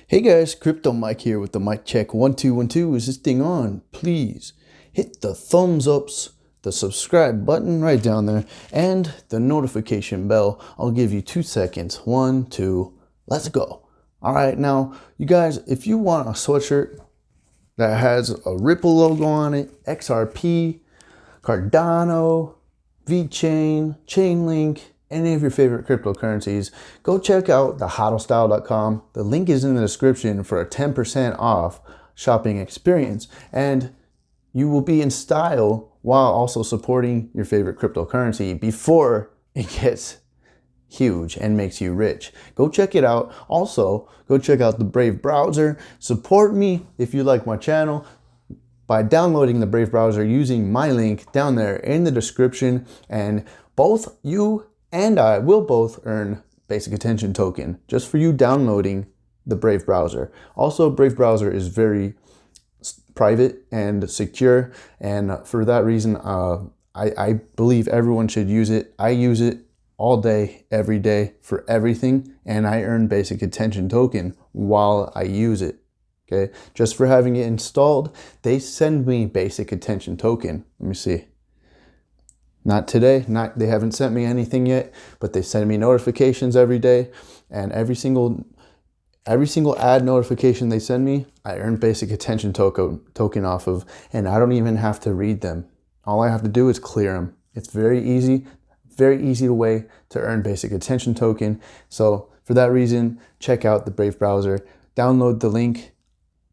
Hey guys, Crypto Mike here with the mic check 1212. Is this thing on? Please hit the thumbs ups, the subscribe button right down there, and the notification bell. I'll give you 2 seconds. 1, 2, let's go. All right, now you guys, if you want a sweatshirt that has a Ripple logo on it, XRP, Cardano, VeChain, Chainlink, any of your favorite cryptocurrencies, go check out thehodlstyle.com. The link is in the description for a 10% off shopping experience, and you will be in style while also supporting your favorite cryptocurrency before it gets huge and makes you rich. Go check it out. Also, go check out the Brave browser. Support me if you like my channel by downloading the Brave browser using my link down there in the description, and both you and I will both earn basic attention token just for you downloading the Brave browser. Also, Brave browser is very private and secure, and for that reason I believe everyone should use it. I use it all day, every day, for everything, and I earn basic attention token while I use it. Okay, just for having it installed, they send me basic attention token. Let me see. Not today, they haven't sent me anything yet, but they send me notifications every day, and every single ad notification they send me, I earn basic attention token off of, and I don't even have to read them. All I have to do is clear them. It's very easy way to earn basic attention token. So for that reason, check out the Brave browser, download the link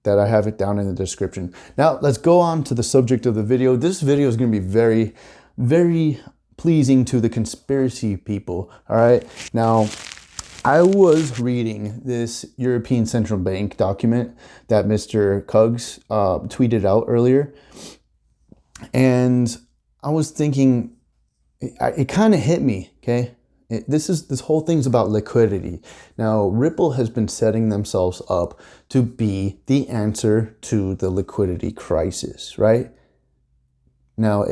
that I have it down in the description. Now let's go on to the subject of the video. This video is going to be very, very pleasing to the conspiracy people. All right. Now, I was reading this European Central Bank document that Mr. Kuggs tweeted out earlier, and I was thinking, it kind of hit me. Okay. This whole thing's about liquidity. Now, Ripple has been setting themselves up to be the answer to the liquidity crisis, right? Now,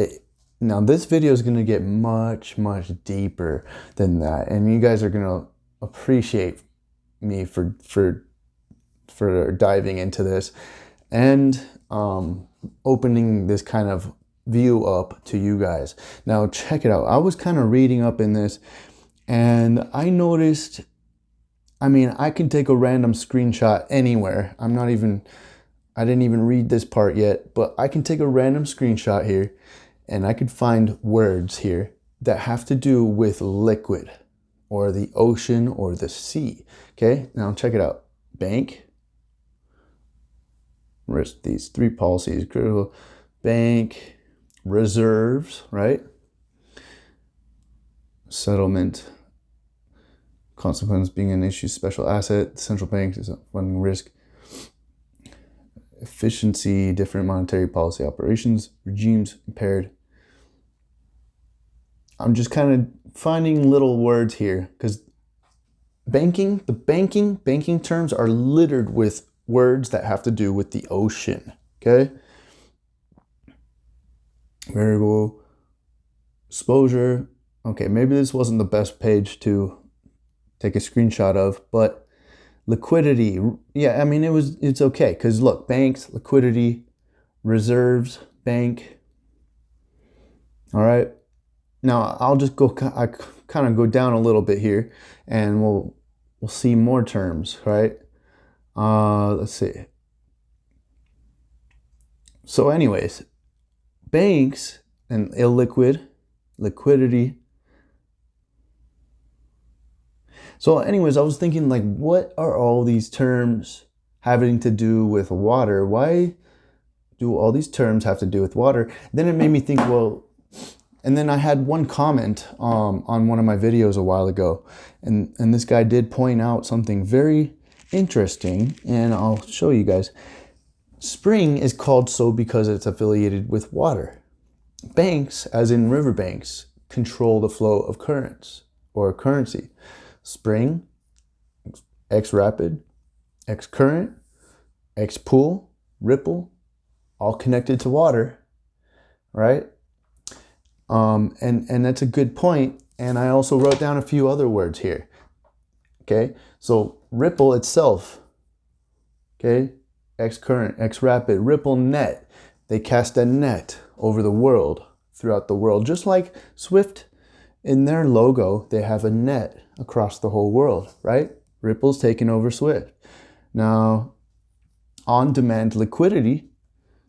this video is going to get much, much deeper than that, and you guys are going to appreciate me for diving into this and opening this kind of view up to you guys. Now, check it out. I was kind of reading up in this, and I noticed, I mean, I can take a random screenshot anywhere. I didn't even read this part yet, but I can take a random screenshot here, and I could find words here that have to do with liquid or the ocean or the sea. Okay, now check it out. Bank, risk, these three policies, critical. Bank, reserves, right? Settlement, consequence being an issue, special asset, central bank is funding risk, efficiency, different monetary policy operations, regimes, impaired. I'm just kind of finding little words here because banking terms are littered with words that have to do with the ocean. Okay. Variable exposure. Okay, maybe this wasn't the best page to take a screenshot of, but liquidity, yeah, I mean, it's okay, because look, banks, liquidity, reserves, bank. All right, now I'll just I kind of go down a little bit here, and we'll see more terms, right? Let's see. So anyways, banks and illiquid, liquidity. So anyways, I was thinking, like, what are all these terms having to do with water? Why do all these terms have to do with water? Then it made me think, well, and then I had one comment on one of my videos a while ago, and this guy did point out something very interesting, and I'll show you guys. Spring is called so because it's affiliated with water. Banks, as in riverbanks, control the flow of currents or currency. Spring, Xrapid, Xcurrent, Xpool, Ripple, all connected to water, right? And that's a good point. And I also wrote down a few other words here. Okay, so Ripple itself okay? X-current, X-rapid, ripple net. They cast a net over the world, throughout the world. Just like Swift, in their logo, they have a net across the whole world, right? Ripple's taking over Swift. Now, on-demand liquidity,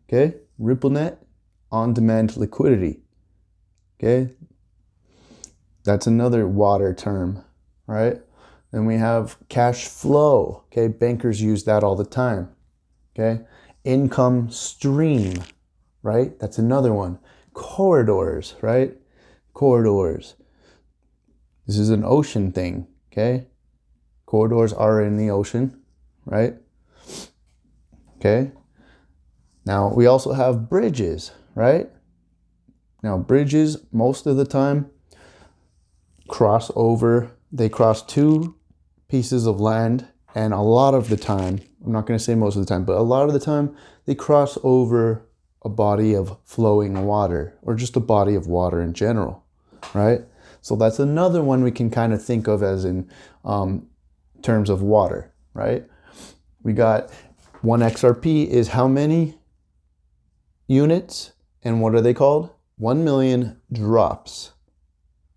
okay? RippleNet, on-demand liquidity, okay? That's another water term, right? Then we have cash flow, okay? Bankers use that all the time, okay? Income stream, right? That's another one. Corridors, right? Corridors. This is an ocean thing, okay? Corridors are in the ocean, right? Okay. Now, we also have bridges, right? Now, bridges, most of the time, cross over. They cross two pieces of land, and a lot of the time, I'm not going to say most of the time, but a lot of the time, they cross over a body of flowing water, or just a body of water in general, right? So that's another one we can kind of think of as in terms of water, right? We got 1 XRP is how many units, and what are they called? 1 million drops,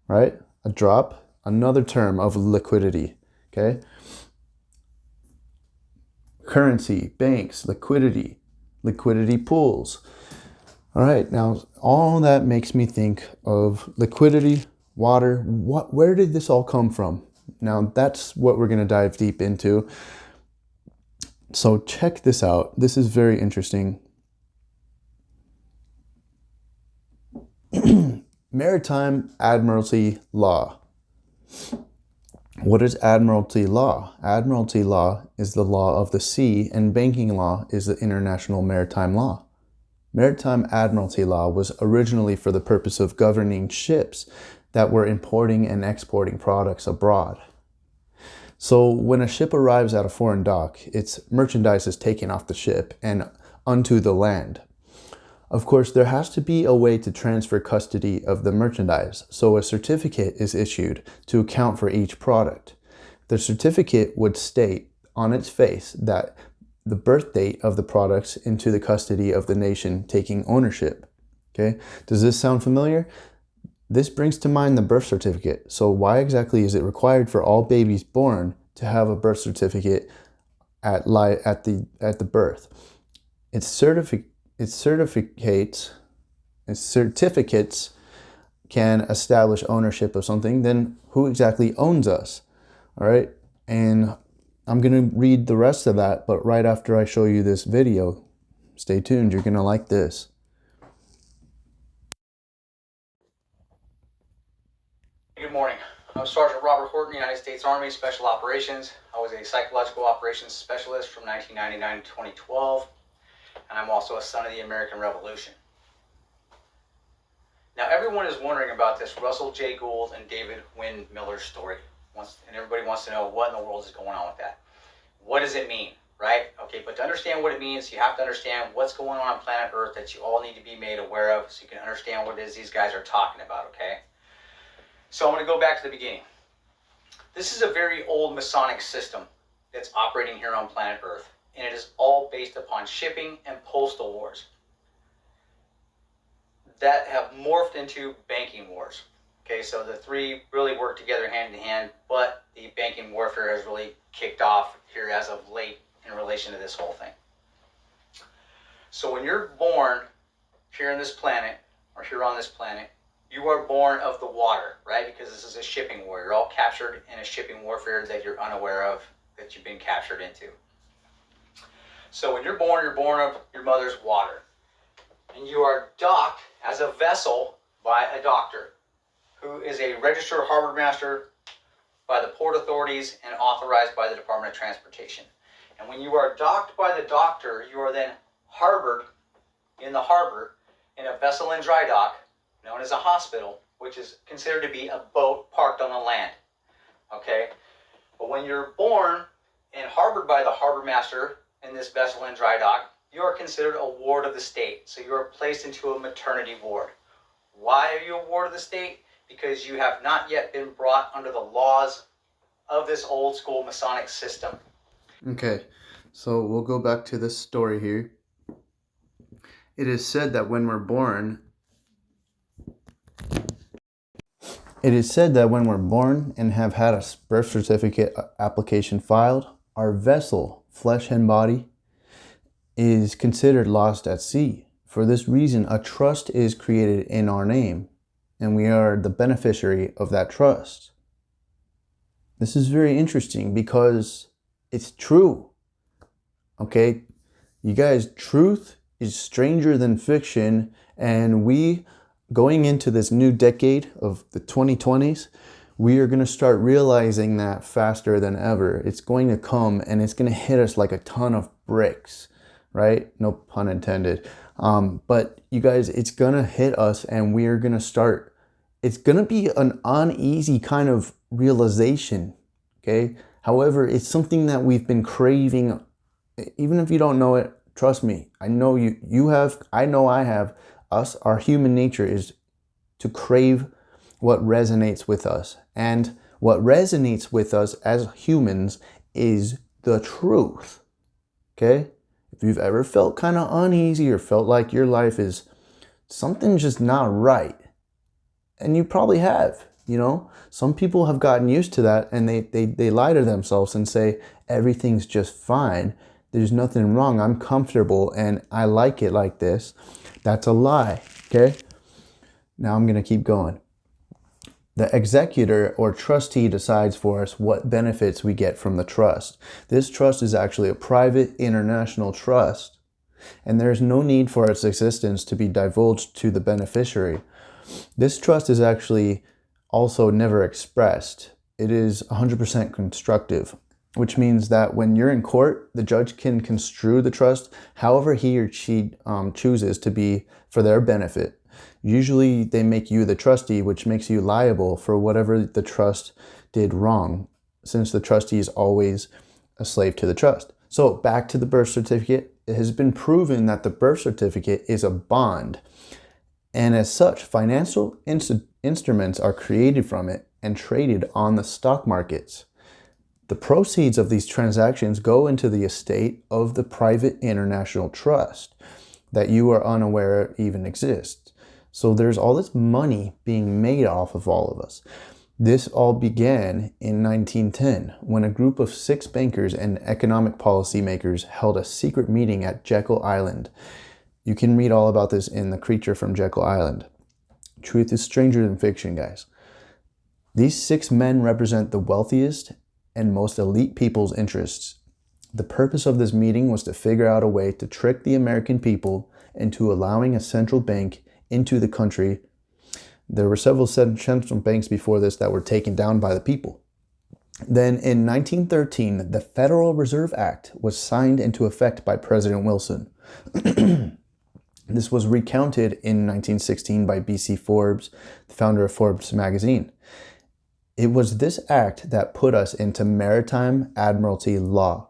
right? A drop, another term of liquidity, okay? Currency, banks, liquidity, liquidity pools. All right, now all that makes me think of liquidity, water. Where did this all come from? Now that's what we're going to dive deep into. So check this out. This is very interesting. Maritime admiralty law. What is admiralty law? Admiralty law is the law of the sea, and banking law is the international maritime law. Maritime admiralty law was originally for the purpose of governing ships that were importing and exporting products abroad. So when a ship arrives at a foreign dock, its merchandise is taken off the ship and onto the land. Of course, there has to be a way to transfer custody of the merchandise, so a certificate is issued to account for each product. The certificate would state on its face that the birth date of the products into the custody of the nation taking ownership. Okay, does this sound familiar? This brings to mind the birth certificate. So why exactly is it required for all babies born to have a birth certificate at the birth? Its certificates can establish ownership of something. Then who exactly owns us? All right, and I'm going to read the rest of that, but right after I show you this video. Stay tuned, you're going to like this. Good morning. I'm Sergeant Robert Horton, United States Army Special Operations. I was a psychological operations specialist from 1999 to 2012, and I'm also a son of the American Revolution. Now, everyone is wondering about this Russell J. Gould and David Wynn Miller story, and everybody wants to know what in the world is going on with that. What does it mean, right? Okay, but to understand what it means, you have to understand what's going on planet Earth that you all need to be made aware of so you can understand what it is these guys are talking about, okay? So I'm going to go back to the beginning. This is a very old Masonic system that's operating here on planet Earth, and it is all based upon shipping and postal wars that have morphed into banking wars. Okay, so the three really work together hand in hand, but the banking warfare has really kicked off here as of late in relation to this whole thing. So when you're born here on this planet, or here on this planet, you are born of the water, right? Because this is a shipping war. You're all captured in a shipping warfare that you're unaware of, that you've been captured into. So when you're born of your mother's water. And you are docked as a vessel by a doctor who is a registered harbor master by the port authorities and authorized by the Department of Transportation. And when you are docked by the doctor, you are then harbored in the harbor in a vessel in dry dock known as a hospital, which is considered to be a boat parked on the land. Okay? But when you're born and harbored by the harbor master in this vessel in dry dock, you are considered a ward of the state. So you are placed into a maternity ward. Why are you a ward of the state? Because you have not yet been brought under the laws of this old school Masonic system. Okay, So we'll go back to this story here. It is said that when we're born, and have had a birth certificate application filed, our vessel, flesh and body, is considered lost at sea. For this reason, a trust is created in our name, and we are the beneficiary of that trust. This is very interesting because it's true. Okay, you guys, truth is stranger than fiction, and we, going into this new decade of the 2020s, we are going to start realizing that faster than ever. It's going to come and it's going to hit us like a ton of bricks, right? No pun intended. But you guys, it's going to hit us and we are going to start, it's going to be an uneasy kind of realization, okay? However, it's something that we've been craving. Even if you don't know it, trust me, I know you have, I know I have. Our human nature is to crave what resonates with us. And what resonates with us as humans is the truth, okay? If you've ever felt kind of uneasy or felt like your life is something just not right, and you probably have, you know, some people have gotten used to that and they lie to themselves and say, everything's just fine. There's nothing wrong. I'm comfortable and I like it like this. That's a lie, okay? Now I'm going to keep going. The executor or trustee decides for us what benefits we get from the trust. This trust is actually a private international trust, and there is no need for its existence to be divulged to the beneficiary. This trust is actually also never expressed. It is 100% constructive, which means that when you're in court, the judge can construe the trust however he or she chooses to be for their benefit. Usually they make you the trustee, which makes you liable for whatever the trust did wrong, since the trustee is always a slave to the trust. So back to the birth certificate. It has been proven that the birth certificate is a bond, and as such, financial instruments are created from it and traded on the stock markets. The proceeds of these transactions go into the estate of the private international trust that you are unaware even exists. So there's all this money being made off of all of us. This all began in 1910 when a group of 6 bankers and economic policymakers held a secret meeting at Jekyll Island. You can read all about this in The Creature from Jekyll Island. Truth is stranger than fiction, guys. These 6 men represent the wealthiest and most elite people's interests. The purpose of this meeting was to figure out a way to trick the American people into allowing a central bank into the country. There were several central banks before this that were taken down by the people. Then in 1913, the Federal Reserve Act was signed into effect by President Wilson. This was recounted in 1916 by B.C. Forbes, the founder of Forbes magazine. It was this act that put us into maritime admiralty law.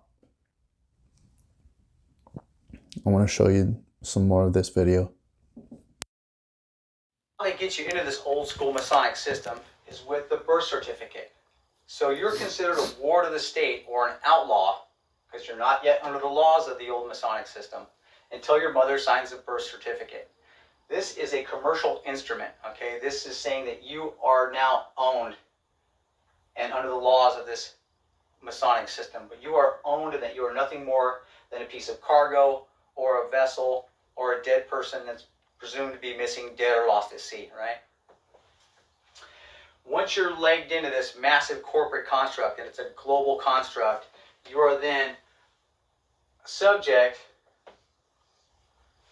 I want to show you some more of this video. How they get you into this old school Masonic system is with the birth certificate. So you're considered a ward of the state or an outlaw because you're not yet under the laws of the old Masonic system until your mother signs a birth certificate. This is a commercial instrument, okay? This is saying that you are now owned and under the laws of this Masonic system, but you are owned and that you are nothing more than a piece of cargo or a vessel or a dead person that's presumed to be missing, dead, or lost at sea, right? Once you're legged into this massive corporate construct, and it's a global construct, you are then subject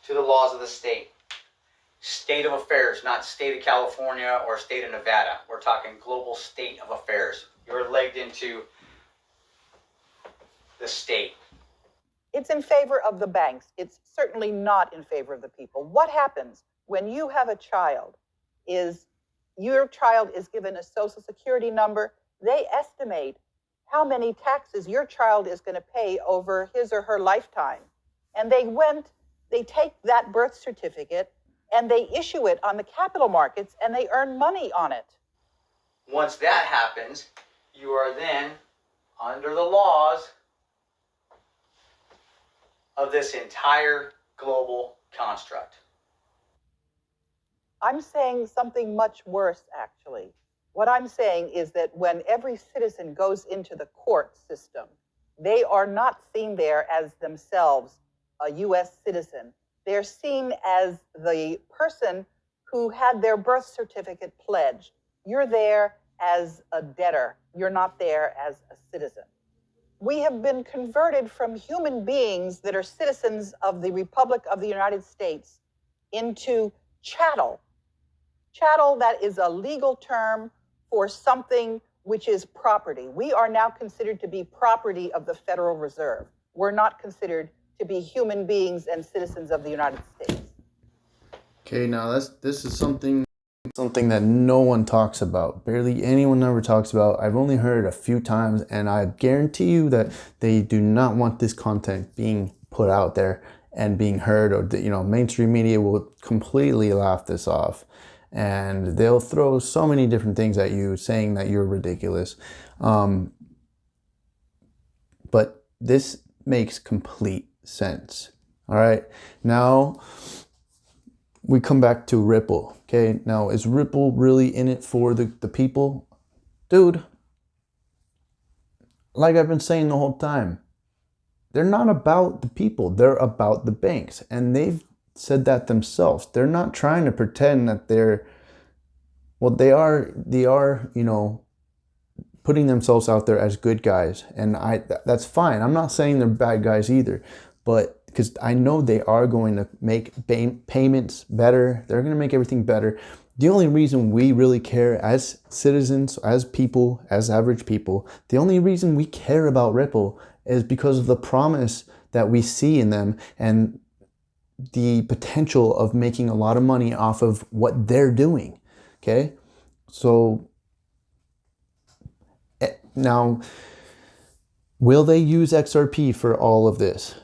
to the laws of the state. State of affairs, not state of California or state of Nevada. We're talking global state of affairs. You're legged into the state. It's in favor of the banks. It's certainly not in favor of the people. What happens when you have a child is your child is given a social security number. They estimate how many taxes your child is going to pay over his or her lifetime. And they take that birth certificate and they issue it on the capital markets and they earn money on it. Once that happens, you are then under the laws of this entire global construct. I'm saying something much worse, actually. What I'm saying is that when every citizen goes into the court system, they are not seen there as themselves a U.S. citizen. They're seen as the person who had their birth certificate pledged. You're there as a debtor. You're not there as a citizen. We have been converted from human beings that are citizens of the Republic of the United States into chattel. Chattel, that is a legal term for something which is property. We are now considered to be property of the Federal Reserve. We're not considered to be human beings and citizens of the United States. Okay, now this is something that no one talks about. Barely anyone ever talks about. I've only heard it a few times, and I guarantee you that they do not want this content being put out there and being heard, or mainstream media will completely laugh this off. And they'll throw so many different things at you saying that you're ridiculous. But this makes complete sense. All right. Now we come back to Ripple. Okay. Now, is Ripple really in it for the people? Dude, like I've been saying the whole time, they're not about the people. They're about the banks. And they've said that themselves. They're not trying to pretend that they are, putting themselves out there as good guys. And that's fine. I'm not saying they're bad guys either, but because I know they are going to make payments better. They're going to make everything better. The only reason we really care as citizens, as people, as average people, the only reason we care about Ripple is because of the promise that we see in them and the potential of making a lot of money off of what they're doing. Okay, so now, will they use XRP for all of this?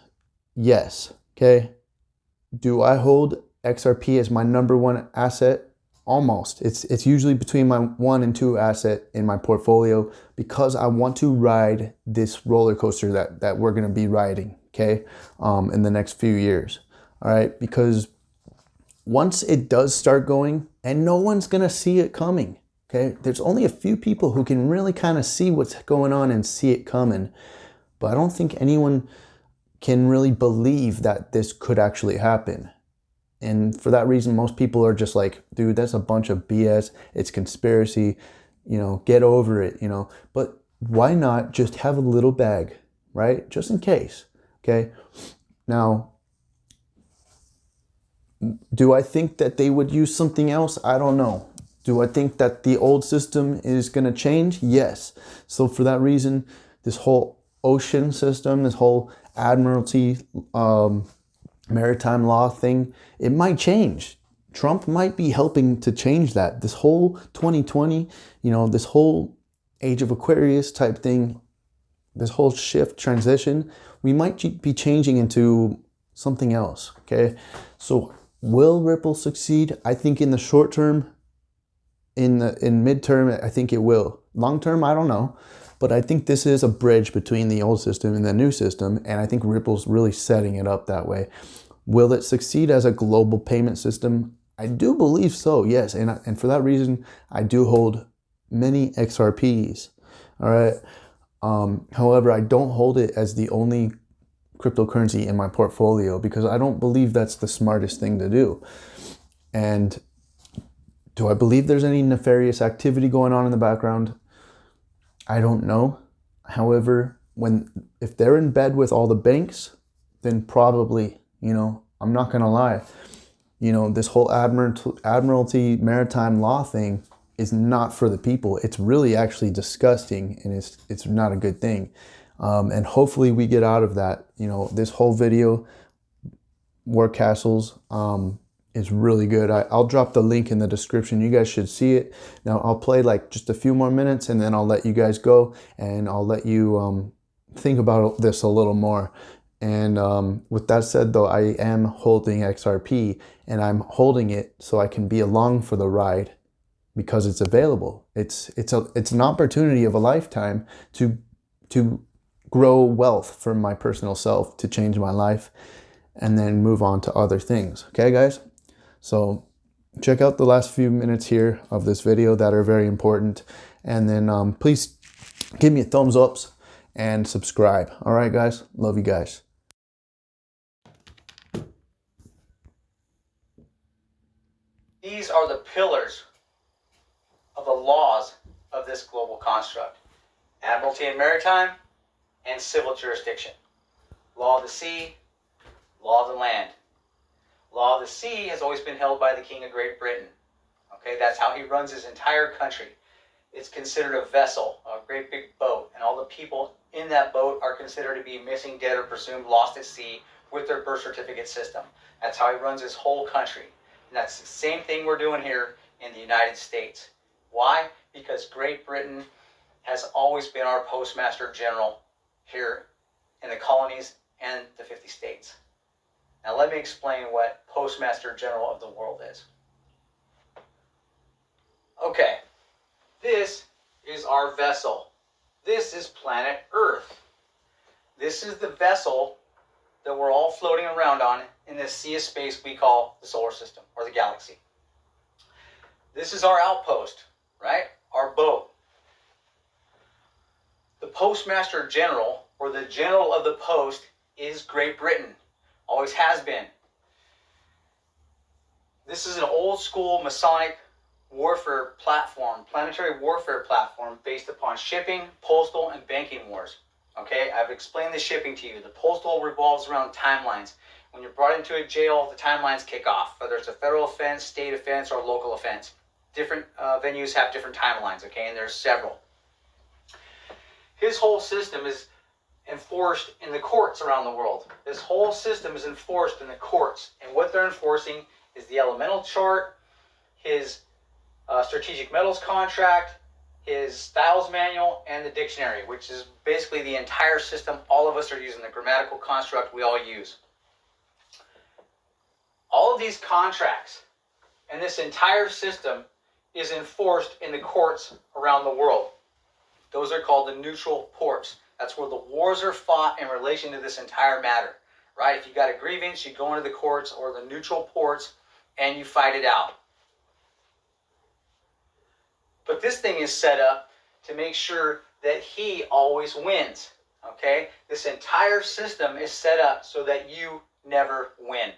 Yes. Okay, do I hold XRP as my number one asset? Almost. It's usually between my 1 and 2 asset in my portfolio because I want to ride this roller coaster that we're going to be riding, okay, in the next few years. All right, because once it does start going, and no one's going to see it coming, okay? There's only a few people who can really kind of see what's going on and see it coming. But I don't think anyone can really believe that this could actually happen. And for that reason, most people are just like, dude, that's a bunch of BS. It's conspiracy, get over it, But why not just have a little bag, right? Just in case, okay? Now, do I think that they would use something else? I don't know. Do I think that the old system is going to change? Yes. So for that reason, this whole ocean system, this whole admiralty, maritime law thing, it might change. Trump might be helping to change that. This whole 2020, this whole age of Aquarius type thing, this whole shift transition, we might be changing into something else, okay? So will Ripple succeed? I think in the short term, in midterm, I think it will. Long term, I don't know. But I think this is a bridge between the old system and the new system, and I think Ripple's really setting it up that way. Will it succeed as a global payment system? I do believe so, yes. And for that reason, I do hold many XRPs, all right? However, I don't hold it as the only cryptocurrency in my portfolio because I don't believe that's the smartest thing to do. And do I believe there's any nefarious activity going on in the background? I don't know. However, if they're in bed with all the banks, then probably, I'm not going to lie. This whole admiralty maritime law thing is not for the people. It's really actually disgusting, and it's not a good thing. And hopefully we get out of that. This whole video, War Castles, is really good. I'll drop the link in the description. You guys should see it. Now I'll play like just a few more minutes and then I'll let you guys go and I'll let you think about this a little more. And with that said though, I am holding XRP and I'm holding it so I can be along for the ride because it's available. It's an opportunity of a lifetime to grow wealth for my personal self to change my life and then move on to other things. Okay, guys? So check out the last few minutes here of this video that are very important. And then please give me a thumbs up and subscribe. All right, guys? Love you guys. These are the pillars of the laws of this global construct: admiralty and maritime, and civil jurisdiction. Law of the sea, law of the land. Law of the sea has always been held by the King of Great Britain. Okay, that's how he runs his entire country. It's considered a vessel, a great big boat, and all the people in that boat are considered to be missing, dead, or presumed lost at sea with their birth certificate system. That's how he runs his whole country. And that's the same thing we're doing here in the United States. Why? Because Great Britain has always been our postmaster general here in the colonies and the 50 states. Now let me explain what postmaster general of the world is. Okay, this is our vessel. This is planet Earth. This is the vessel that we're all floating around on in this sea of space we call the solar system or the galaxy. This is our outpost, right? Our boat. The postmaster general, or the general of the post, is Great Britain. Always has been. This is an old school Masonic warfare platform, planetary warfare platform based upon shipping, postal, and banking wars. Okay, I've explained the shipping to you. The postal revolves around timelines. When you're brought into a jail, the timelines kick off, whether it's a federal offense, state offense, or local offense. Different venues have different timelines, okay, and there's several. His whole system is enforced in the courts around the world. This whole system is enforced in the courts, and what they're enforcing is the elemental chart, his strategic metals contract, his styles manual, and the dictionary, which is basically the entire system all of us are using, the grammatical construct we all use. All of these contracts and this entire system is enforced in the courts around the world. Those are called the neutral ports. That's where the wars are fought in relation to this entire matter, right? If you got a grievance, you go into the courts or the neutral ports and you fight it out. But this thing is set up to make sure that he always wins, okay? This entire system is set up so that you never win.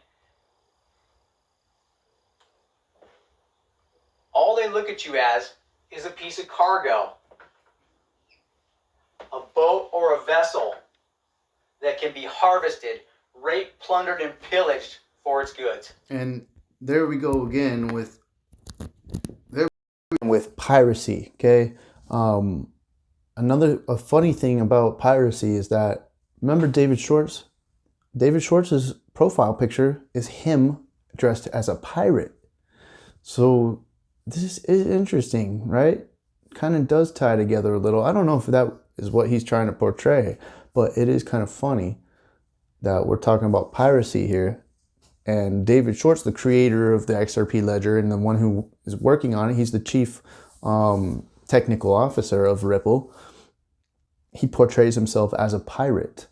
All they look at you as is a piece of cargo, a boat or a vessel that can be harvested, raped, plundered, and pillaged for its goods. And there we go again with piracy. Okay, a funny thing about piracy is that, remember David Schwartz? David Schwartz's profile picture is him dressed as a pirate. So this is interesting, right? Kind of does tie together a little. I don't know if that is what he's trying to portray, but it is kind of funny that we're talking about piracy here. And David Schwartz, the creator of the XRP ledger and the one who is working on it, he's the chief technical officer of Ripple. He portrays himself as a pirate.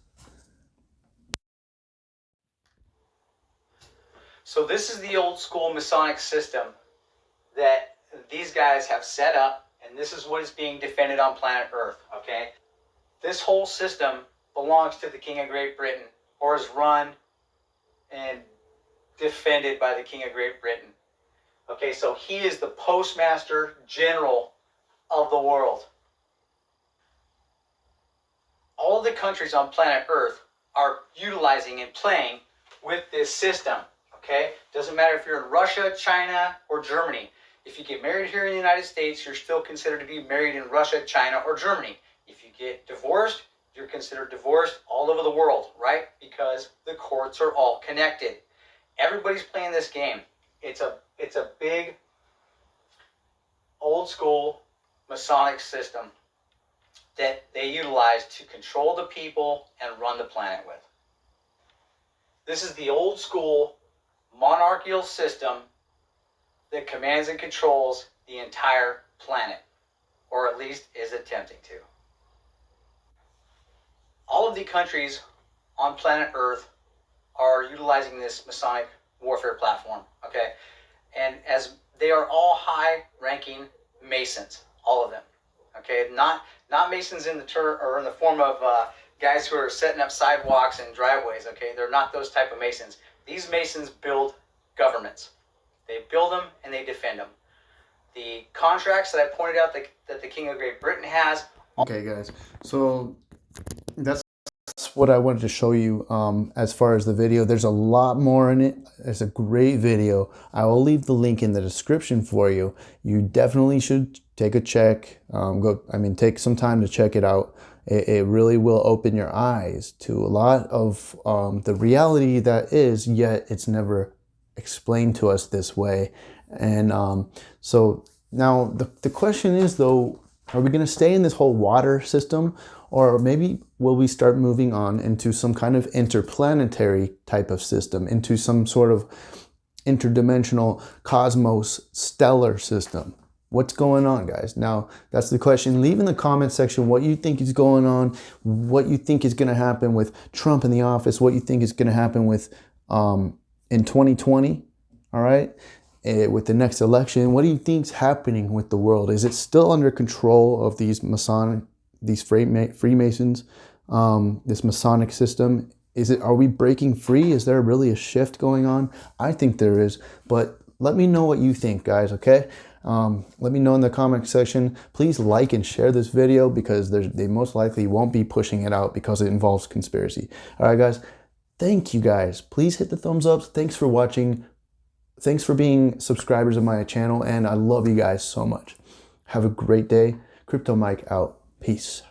So this is the old school Masonic system that these guys have set up, and this is what is being defended on planet Earth, okay? This whole system belongs to the King of Great Britain, or is run and defended by the King of Great Britain. Okay, so he is the postmaster general of the world. All of the countries on planet Earth are utilizing and playing with this system, okay? Doesn't matter if you're in Russia, China, or Germany. If you get married here in the United States, you're still considered to be married in Russia, China, or Germany. If you get divorced, you're considered divorced all over the world, right? Because the courts are all connected. Everybody's playing this game. It's a big, old school Masonic system that they utilize to control the people and run the planet with. This is the old school monarchical system that commands and controls the entire planet, or at least is attempting to. all of the countries on planet Earth are utilizing this Masonic warfare platform, okay? And as they are all high-ranking Masons, all of them, okay? Not Masons in the form of guys who are setting up sidewalks and driveways, okay? They're not those type of Masons. These Masons build governments. They build them and they defend them. The contracts that I pointed out that the King of Great Britain has. Okay, guys. So that's what I wanted to show you as far as the video. There's a lot more in it. It's a great video. I will leave the link in the description for you. You definitely should take a check. Take some time to check it out. It really will open your eyes to a lot of the reality that is, yet it's never explained to us this way. And so now the question is, though, are we going to stay in this whole water system, or maybe will we start moving on into some kind of interplanetary type of system, into some sort of interdimensional cosmos stellar system? What's going on, guys? Now, that's the question. Leave in the comment section what you think is going on, what you think is going to happen with Trump in the office, what you think is going to happen with in 2020, all right? With the next election, what do you think is happening with the world? Is it still under control of these Masonic, these Freemasons, this Masonic system? Are we breaking free? Is there really a shift going on? I think there is, but let me know what you think, guys, okay? Let me know in the comment section. Please like and share this video, because they most likely won't be pushing it out because it involves conspiracy. All right, guys. Thank you, guys. Please hit the thumbs up. Thanks for watching. Thanks for being subscribers of my channel, and I love you guys so much. Have a great day. Crypto Mike out. Peace.